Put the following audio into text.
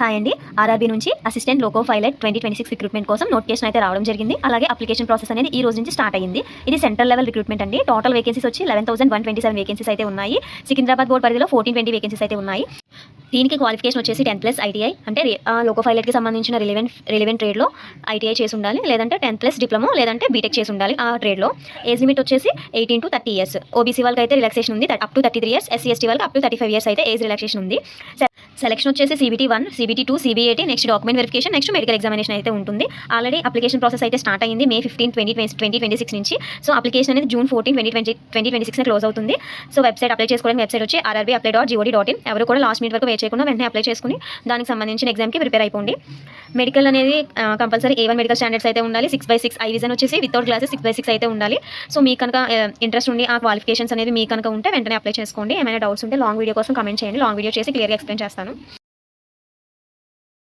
Hi అండి. RRB నుంచి assistant loco pilot 2026 recruitment కోసం నోటిఫికేషన్ అయితే రావడం జరిగింది. అలాగే అప్లికేషన్ ప్రాసెస్ అనేది ఈ రోజు నుంచి స్టార్ట్ అయ్యింది. ఇది సెంట్రల్ లెవెల్ రిక్రూట్మెంట్ అండి. టోటల్ వేకెన్సీస్ వచ్చి 11,127 వేకెన్సీస్ అయితే ఉన్నాయి. సికింద్రాబాద్ బోర్డు పరిధిలో 1420 వేకెన్సీస్ అయితే ఉన్నాయి. దీనికి క్వాలిఫికేషన్ వచ్చేసి 10+ ఐటీఐ అంటే లోకో పైలట్కి సంబంధించిన రిలవెంట్ ట్రేడ్లో ఐటీఐ చేసి ఉండాలి, లేదంటే 10+ డిప్లొమా లేదంటే బీటెక్ చేసి ఉండాలి. ఆ ట్రేడ్లో ఏజ్ లిమిట్ వచ్చేసి 18 to 30 years. ఓబీసీ వాళ్ళకి అయితే రిలాక్సేషన్ ఉంది up to 33 years. SC ST వాళ్ళకి అప్ టు 35 years అయితే ఏజ్ రిలాక్సేషన్ ఉంది. సెలక్షన్ వచ్చేసి CBT 1, CBT 2, CBAT, next document verification, next medical examination అయితే ఉంటుంది. ఆల్రెడీ అప్లికేషన్ ప్రాసెస్ అయితే స్టార్ట్ అయ్యింది May 15, 2026 నుంచి. సో అప్లికేషన్ అనేది June 14, 2026 క్లోజ్ అవుతుంది. సో వెబ్సైట్ అప్లై చేసుకోవడానికి వెబ్సైట్ వచ్చి rrbapply.gov.in. ఎవరు కూడా లాస్ట్ మినిట్ వరకు వెయిట్ చేయకుండా వెంటనే అప్లై చేసుకుని దానికి సంబంధించిన ఎగ్జామ్కి ప్రిపేర్ అయిపోండి. మెడికల్ అనేది కంపల్సరీ A1 మెడికల్ స్టాండర్డ్స్ అయితే ఉండాలి. 6/6 ఐ విజన్ వచ్చేసి వితౌట్ గ్లాసెస్ 6/6 అయితే ఉండాలి. సో మీకు కనుక ఇంట్రెస్ట్ ఉండి ఆ క్వాలిఫికేషన్స్ అనేది మీకు కనుక ఉంటే వెంటనే అప్లై చేసుకోండి. ఏమైనా డౌట్స్ ఉంటే లాంగ్ వీడియో కోసం కమెంట్ చేయండి. లాంగ్ వీడియో చేసి క్లియర్గా ఎక్స్ప్లెయిన్ చేస్తాను.